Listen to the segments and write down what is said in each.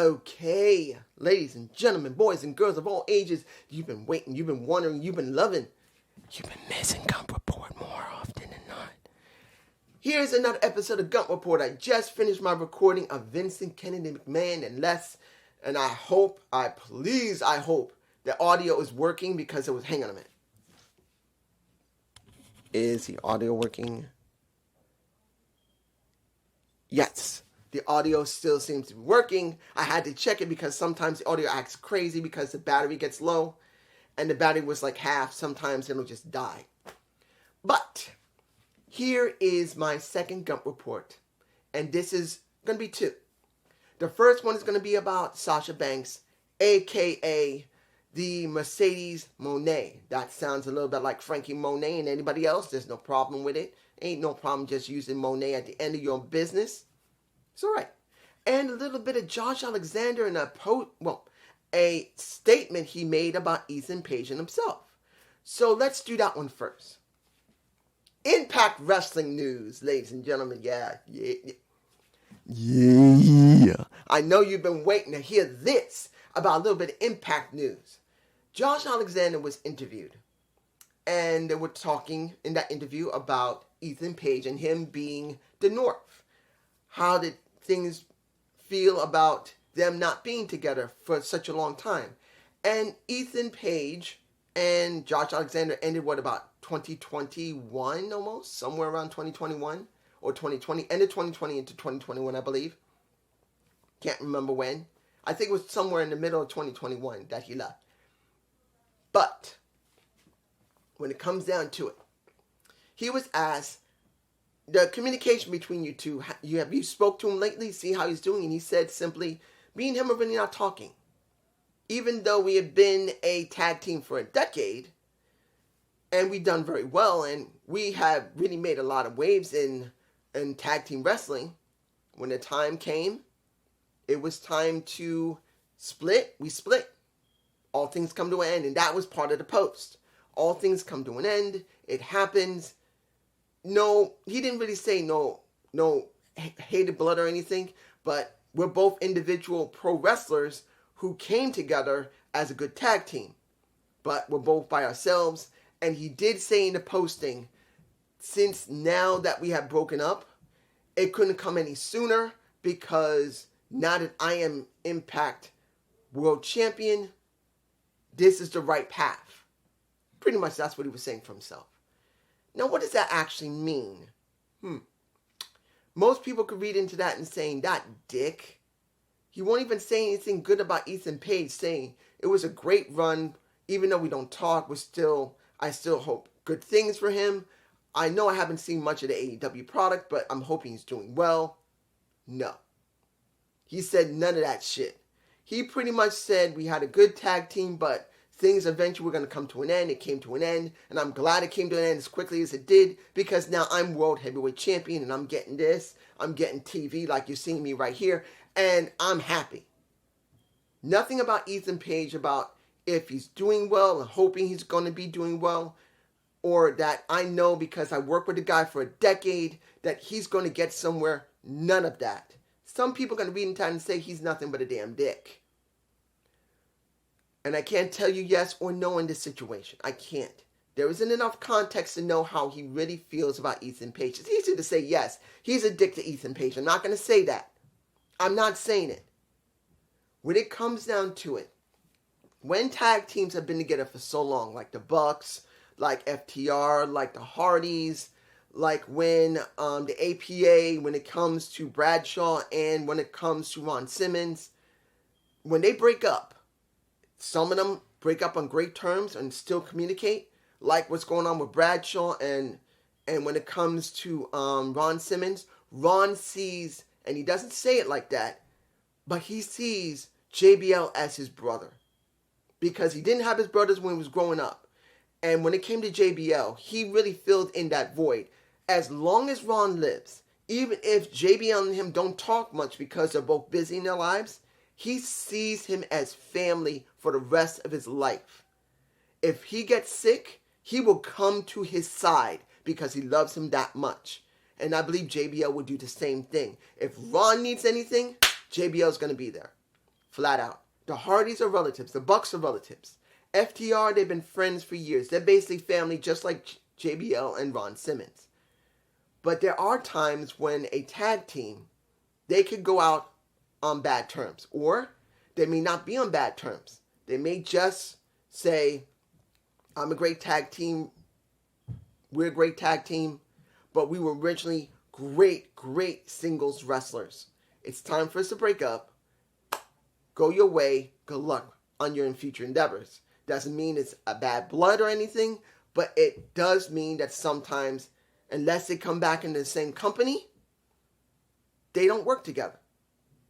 Okay, ladies and gentlemen, boys and girls of all ages, you've been waiting, you've been wondering, you've been loving, you've been missing Gump Report more often than not. Here's another episode of Gump Report. I just finished my recording of Vincent Kennedy McMahon and Les, and I hope the audio is working because it was, hang on a minute. Is the audio working? Yes. The audio still seems to be working. I had to check it because sometimes the audio acts crazy because the battery gets low. And the battery was like half. Sometimes it'll just die. But here is my second Gump Report. And this is going to be two. The first one is going to be about Sasha Banks, a.k.a. the Mercedes Mone. That sounds a little bit like Frankie Monet and anybody else. There's no problem with it. Ain't no problem just using Monet at the end of your business. It's all right. And a little bit of Josh Alexander and a statement he made about Ethan Page and himself. So let's do that one first. Impact Wrestling news, ladies and gentlemen. Yeah. I know you've been waiting to hear this about a little bit of Impact news. Josh Alexander was interviewed. And they were talking in that interview about Ethan Page and him being the North. How did things feel about them not being together for such a long time? And Ethan Page and Josh Alexander ended about 2021 almost? Somewhere around 2021 or 2020. Ended 2020 into 2021, I believe. Can't remember when. I think it was somewhere in the middle of 2021 that he left. But when it comes down to it, he was asked, the communication between you two, have you spoke to him lately, see how he's doing? And he said simply, me and him are really not talking. Even though we had been a tag team for a decade, and we've done very well, and we have really made a lot of waves in tag team wrestling, when the time came, it was time to split, we split. All things come to an end, and that was part of the post. All things come to an end, it happens. No, he didn't really say no hated blood or anything, but we're both individual pro wrestlers who came together as a good tag team. But we're both by ourselves, and he did say in the posting, since now that we have broken up, it couldn't come any sooner because now that I am Impact World Champion, this is the right path. Pretty much that's what he was saying for himself. Now, what does that actually mean? Most people could read into that and saying, that dick. He won't even say anything good about Ethan Page, saying it was a great run. Even though we don't talk, I still hope good things for him. I know I haven't seen much of the AEW product, but I'm hoping he's doing well. No. He said none of that shit. He pretty much said we had a good tag team, but things eventually were going to come to an end. It came to an end, and I'm glad it came to an end as quickly as it did, because now I'm World Heavyweight Champion, and I'm getting this. I'm getting TV like you're seeing me right here, and I'm happy. Nothing about Ethan Page about if he's doing well and hoping he's going to be doing well, or that I know because I worked with the guy for a decade that he's going to get somewhere. None of that. Some people are going to read into that and say he's nothing but a damn dick. And I can't tell you yes or no in this situation. I can't. There isn't enough context to know how he really feels about Ethan Page. It's easy to say yes, he's a dick to Ethan Page. I'm not going to say that. I'm not saying it. When it comes down to it, when tag teams have been together for so long, like the Bucks, like FTR, like the Hardys, like when the APA, when it comes to Bradshaw and when it comes to Ron Simmons, when they break up, some of them break up on great terms and still communicate, like what's going on with Bradshaw and when it comes to Ron Simmons, Ron sees, and he doesn't say it like that, but he sees JBL as his brother. Because he didn't have his brothers when he was growing up. And when it came to JBL, he really filled in that void. As long as Ron lives, even if JBL and him don't talk much because they're both busy in their lives, he sees him as family for the rest of his life. If he gets sick, he will come to his side because he loves him that much. And I believe JBL would do the same thing. If Ron needs anything, JBL's going to be there. flat out. The Hardys are relatives. The Bucks are relatives. FTR, they've been friends for years. They're basically family, just like JBL and Ron Simmons. But there are times when a tag team, they could go out on bad terms. Or they may not be on bad terms. They may just say, I'm a great tag team. We're a great tag team. But we were originally great singles wrestlers. It's time for us to break up. Go your way. Good luck on your future endeavors. Doesn't mean it's a bad blood or anything, but it does mean that sometimes, unless they come back into the same company, they don't work together.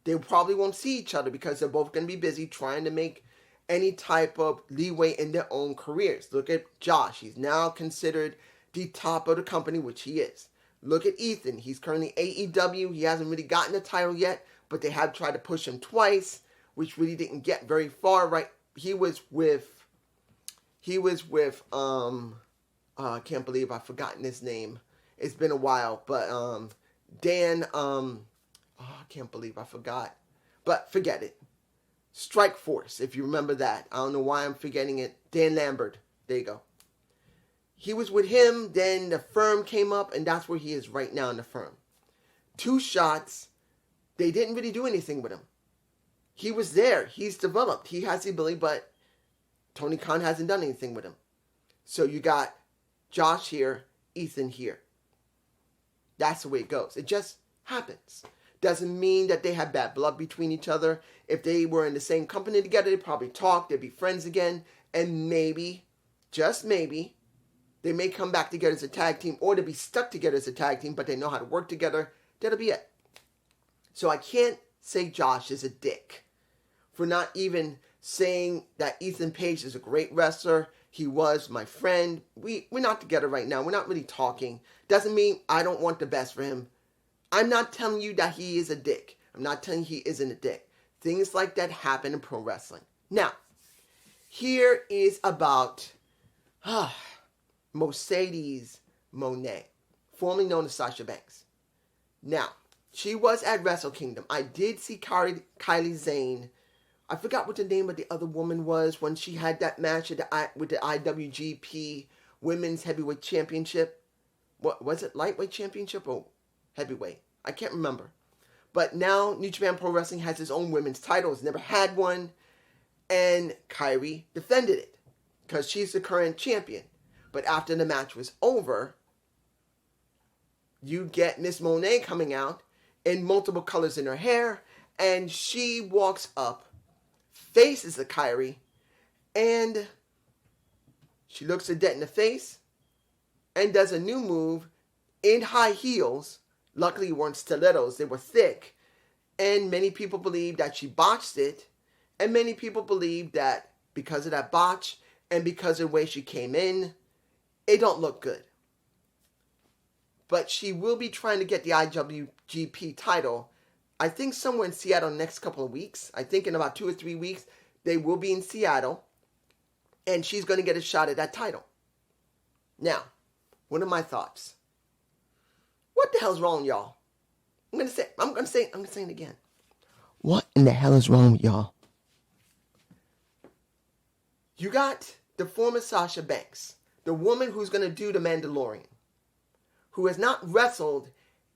They probably won't see each other because they're both going to be busy trying to make any type of leeway in their own careers. Look at Josh. He's now considered the top of the company, which he is. Look at Ethan. He's currently AEW. He hasn't really gotten the title yet, but they have tried to push him twice, which really didn't get very far, right? He was with I can't believe I've forgotten his name. It's been a while, but Dan, I can't believe I forgot. But forget it. Strike Force, if you remember that. I don't know why I'm forgetting it. Dan Lambert. There you go. He was with him, then the Firm came up, and that's where he is right now in the Firm. 2 shots. They didn't really do anything with him. He was there. He's developed. He has the ability, but Tony Khan hasn't done anything with him. So you got Josh here, Ethan here. That's the way it goes. It just happens. Doesn't mean that they have bad blood between each other. If they were in the same company together, they'd probably talk. They'd be friends again. And maybe, just maybe, they may come back together as a tag team, or they'll be stuck together as a tag team, but they know how to work together. That'll be it. So I can't say Josh is a dick for not even saying that Ethan Page is a great wrestler. He was my friend. We're not together right now. We're not really talking. Doesn't mean I don't want the best for him. I'm not telling you that he is a dick. I'm not telling you he isn't a dick. Things like that happen in pro wrestling. Now, here is about Mercedes Mone, formerly known as Sasha Banks. Now, she was at Wrestle Kingdom. I did see Kylie Zane. I forgot what the name of the other woman was when she had that match with the IWGP Women's Heavyweight Championship. What was it? Lightweight Championship or heavyweight? I can't remember. But now New Japan Pro Wrestling has its own women's title. It's never had one. And Kyrie defended it because she's the current champion. But after the match was over, you get Miss Monet coming out in multiple colors in her hair, and she walks up, faces a Kyrie, and she looks her dead in the face and does a new move in high heels. Luckily, it weren't stilettos. They were thick. And many people believe that she botched it. And many people believe that because of that botch and because of the way she came in, it don't look good. But she will be trying to get the IWGP title, I think somewhere in Seattle in the next couple of weeks. I think in about 2 or 3 weeks, they will be in Seattle. And she's going to get a shot at that title. Now, what are my thoughts? What the hell's wrong, y'all? I'm gonna say it again. What in the hell is wrong with y'all? You got the former Sasha Banks, the woman who's gonna do the Mandalorian, who has not wrestled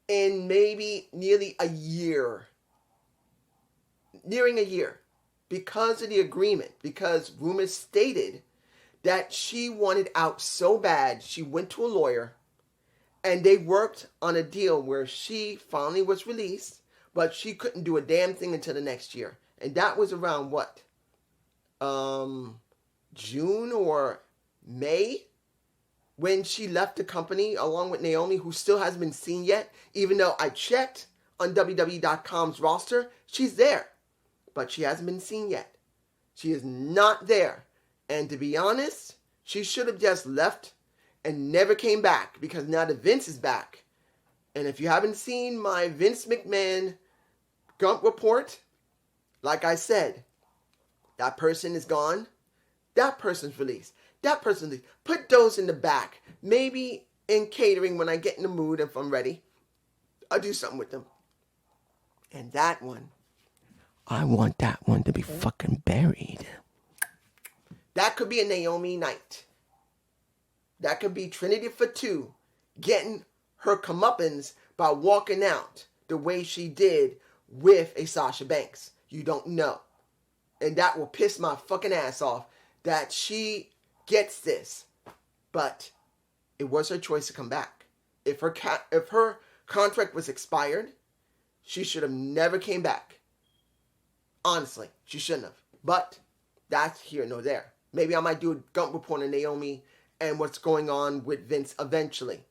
in maybe nearly a year. Nearing a year. Because of the agreement. Because rumors stated that she wanted out so bad, she went to a lawyer. And they worked on a deal where she finally was released, but she couldn't do a damn thing until the next year. And that was around what? June or May? When she left the company along with Naomi, who still hasn't been seen yet. Even though I checked on WWE.com's roster, she's there. But she hasn't been seen yet. She is not there. And to be honest, she should have just left and never came back, because now that Vince is back. And if you haven't seen my Vince McMahon Gump report, like I said, that person is gone. That person's released. That person's released. Put those in the back. Maybe in catering when I get in the mood, if I'm ready, I'll do something with them. And that one, I want that one to be fucking buried. That could be a Naomi night. That could be Trinity Fatu getting her comeuppance by walking out the way she did with a Sasha Banks. You don't know. And that will piss my fucking ass off that she gets this. But it was her choice to come back. If her contract was expired, she should have never came back. Honestly, she shouldn't have. But that's here nor there. Maybe I might do a Gump report on Naomi and what's going on with Vince eventually.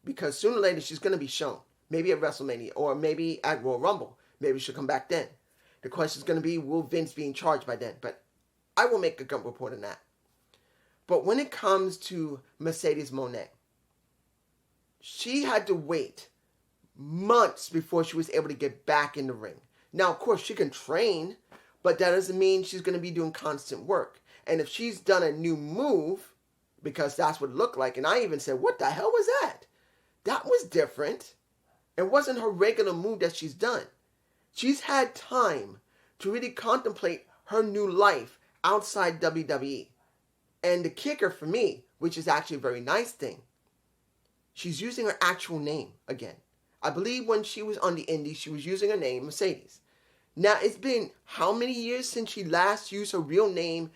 Because sooner or later she's going to be shown. Maybe at WrestleMania or maybe at Royal Rumble. Maybe she'll come back then. The question is going to be, will Vince be in charge by then? But I will make a Gump report on that. But when it comes to Mercedes Mone, she had to wait months before she was able to get back in the ring. Now, of course, she can train, but that doesn't mean she's going to be doing constant work. And if she's done a new move, because that's what it looked like, and I even said, what the hell was that? That was different. It wasn't her regular move that she's done. She's had time to really contemplate her new life outside WWE. And the kicker for me, which is actually a very nice thing, she's using her actual name again. I believe when she was on the Indies, she was using her name, Mercedes. Now, it's been how many years since she last used her real name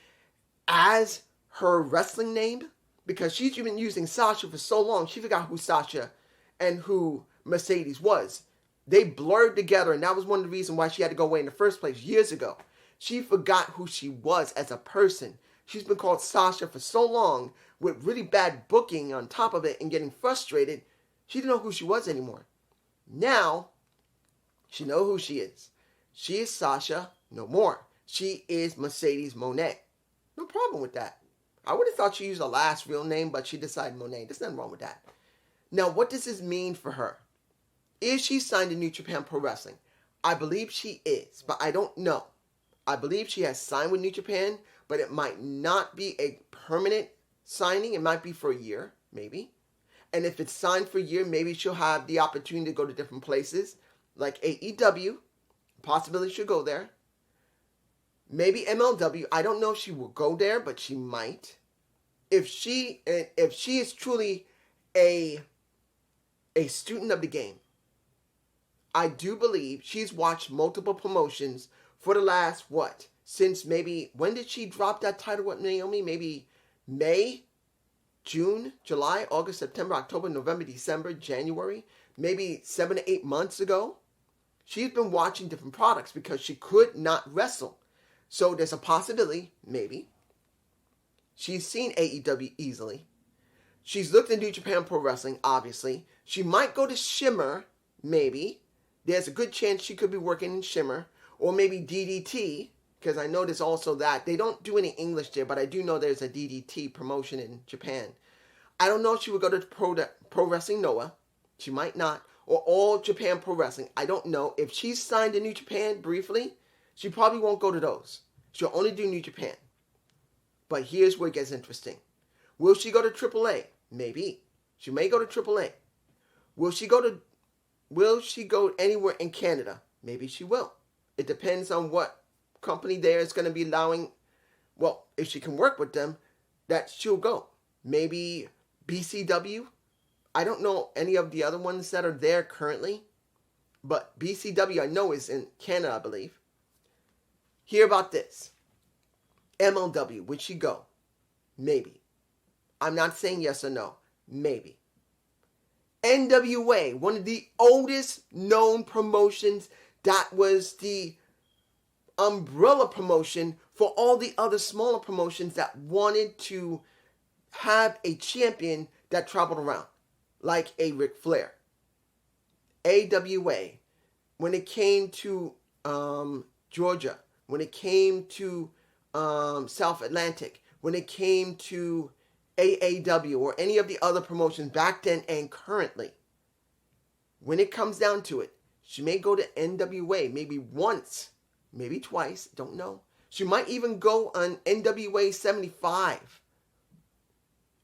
as her wrestling name? Because she's been using Sasha for so long, she forgot who Sasha and who Mercedes was. They blurred together, and that was one of the reasons why she had to go away in the first place years ago. She forgot who she was as a person. She's been called Sasha for so long, with really bad booking on top of it and getting frustrated, she didn't know who she was anymore. Now, she knows who she is. She is Sasha no more. She is Mercedes Mone. No problem with that. I would have thought she used her last real name, but she decided Mone. There's nothing wrong with that. Now, what does this mean for her? Is she signed to New Japan Pro Wrestling? I believe she is, but I don't know. I believe she has signed with New Japan, but it might not be a permanent signing. It might be for a year, maybe. And if it's signed for a year, maybe she'll have the opportunity to go to different places, like AEW. Possibility she'll go there. Maybe MLW. I don't know if she will go there, but she might. If she is truly a student of the game, I do believe she's watched multiple promotions for the last, since maybe, when did she drop that title with Naomi? Maybe May, June, July, August, September, October, November, December, January, maybe 7 to 8 months ago. She's been watching different products because she could not wrestle. So there's a possibility, maybe. She's seen AEW easily. She's looked at New Japan Pro Wrestling, obviously. She might go to Shimmer, maybe. There's a good chance she could be working in Shimmer. Or maybe DDT, because I know there's also that. They don't do any English there, but I do know there's a DDT promotion in Japan. I don't know if she would go to Pro Wrestling Noah. She might not. Or All Japan Pro Wrestling. I don't know. If she's signed to New Japan briefly, she probably won't go to those. She'll only do New Japan. But here's where it gets interesting. Will she go to AAA? Maybe. She may go to AAA. Will she go anywhere in Canada? Maybe she will. It depends on what company there is going to be allowing, if she can work with them, that she'll go. Maybe BCW. I don't know any of the other ones that are there currently, but BCW I know is in Canada, I believe. Hear about this. MLW, would she go? Maybe. I'm not saying yes or no. Maybe. NWA, one of the oldest known promotions, that was the umbrella promotion for all the other smaller promotions that wanted to have a champion that traveled around, like a Ric Flair. AWA, when it came to Georgia, when it came to South Atlantic, when it came to AAW or any of the other promotions back then and currently, when it comes down to it, she may go to NWA maybe once, maybe twice, don't know. She might even go on NWA 75.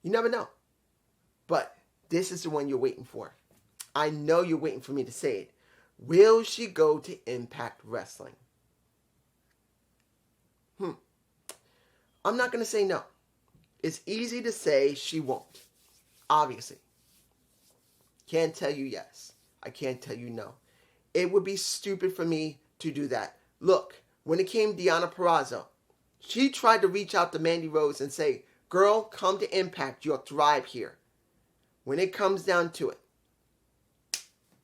You never know. But this is the one you're waiting for. I know you're waiting for me to say it. Will she go to Impact Wrestling? I'm not going to say no. It's easy to say she won't. Obviously. Can't tell you yes. I can't tell you no. It would be stupid for me to do that. Look, when it came to Deonna Purrazzo, she tried to reach out to Mandy Rose and say, girl, come to Impact. You'll thrive here. When it comes down to it,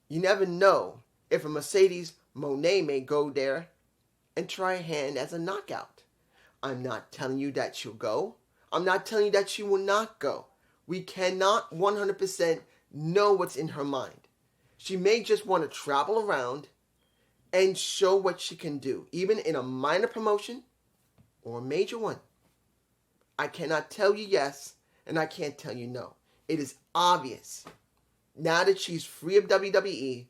you never know if a Mercedes Mone may go there and try a hand as a knockout. I'm not telling you that she'll go. I'm not telling you that she will not go. We cannot 100% know what's in her mind. She may just want to travel around and show what she can do, even in a minor promotion or a major one. I cannot tell you yes, and I can't tell you no. It is obvious. Now that she's free of WWE,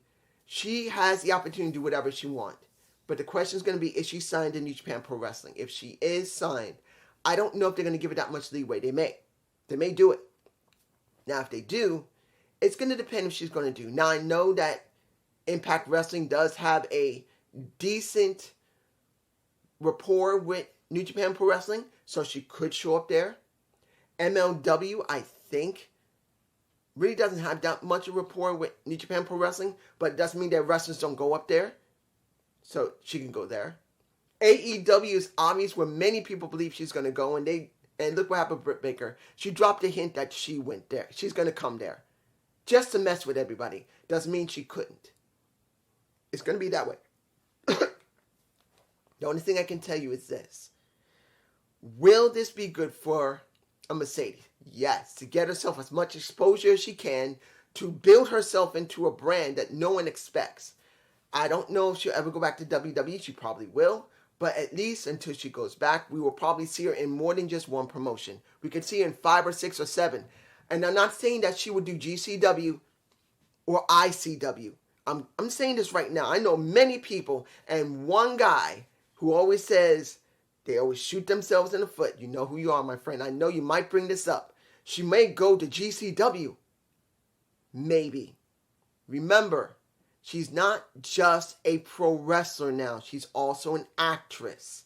she has the opportunity to do whatever she wants. But the question is going to be, is she signed to New Japan Pro Wrestling? If she is signed, I don't know if they're going to give her that much leeway. They may. They may do it. Now, if they do, it's going to depend if she's going to do. Now, I know that Impact Wrestling does have a decent rapport with New Japan Pro Wrestling, so she could show up there. MLW, I think, really doesn't have that much of rapport with New Japan Pro Wrestling, but it doesn't mean that wrestlers don't go up there. So she can go there. AEW is obvious where many people believe she's going to go, and look what happened to Britt Baker. She dropped a hint that she went there. She's going to come there. Just to mess with everybody. Doesn't mean she couldn't. It's going to be that way. The only thing I can tell you is this. Will this be good for a Mercedes? Yes, to get herself as much exposure as she can, to build herself into a brand that no one expects. I don't know if she'll ever go back to WWE. She probably will. But at least until she goes back, we will probably see her in more than just one promotion. We could see her in 5 or 6 or 7. And I'm not saying that she would do GCW or ICW. I'm saying this right now. I know many people, and one guy who always says they always shoot themselves in the foot. You know who you are, my friend. I know you might bring this up. She may go to GCW. Maybe. Remember, she's not just a pro wrestler now. She's also an actress.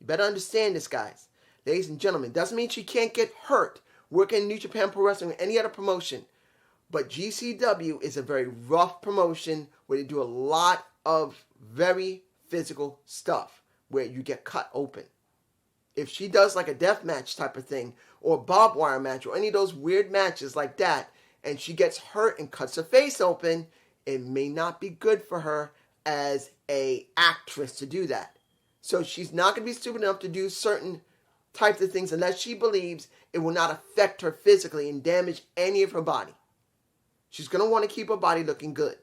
You better understand this, guys. Ladies and gentlemen, doesn't mean she can't get hurt working in New Japan Pro Wrestling or any other promotion. But GCW is a very rough promotion where they do a lot of very physical stuff where you get cut open. If she does like a death match type of thing or a barbed wire match or any of those weird matches like that and she gets hurt and cuts her face open, it may not be good for her as a actress to do that. So she's not going to be stupid enough to do certain types of things unless she believes it will not affect her physically and damage any of her body. She's going to want to keep her body looking good.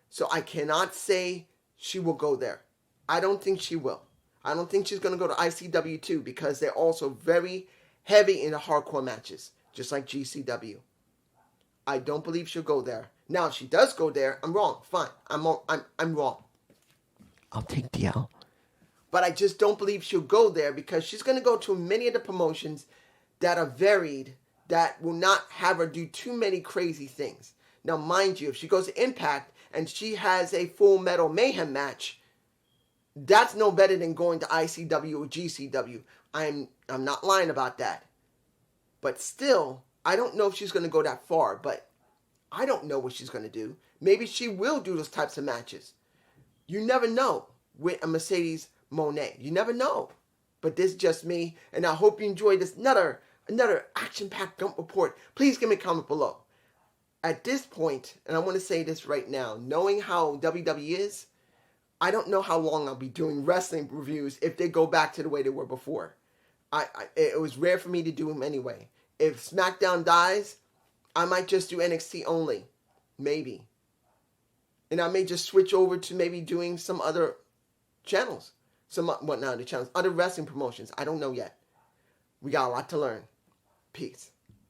So I cannot say she will go there. I don't think she will. I don't think she's going to go to ICW too because they're also very heavy in the hardcore matches, just like GCW. I don't believe she'll go there. Now, if she does go there, I'm wrong. Fine. I'm wrong. I'll take the L. But I just don't believe she'll go there because she's going to go to many of the promotions that are varied that will not have her do too many crazy things. Now, mind you, if she goes to Impact and she has a Full Metal Mayhem match, that's no better than going to ICW or GCW. I'm not lying about that. But still, I don't know if she's going to go that far, but I don't know what she's going to do. Maybe she will do those types of matches. You never know with a Mercedes Mone. You never know. But this is just me, and I hope you enjoyed this another action-packed Gump report. Please give me a comment below. At this point, and I want to say this right now, knowing how WWE is, I don't know how long I'll be doing wrestling reviews if they go back to the way they were before. It was rare for me to do them anyway. If SmackDown dies, I might just do NXT only. Maybe. And I may just switch over to maybe doing some other channels. Other wrestling promotions. I don't know yet. We got a lot to learn. Peace.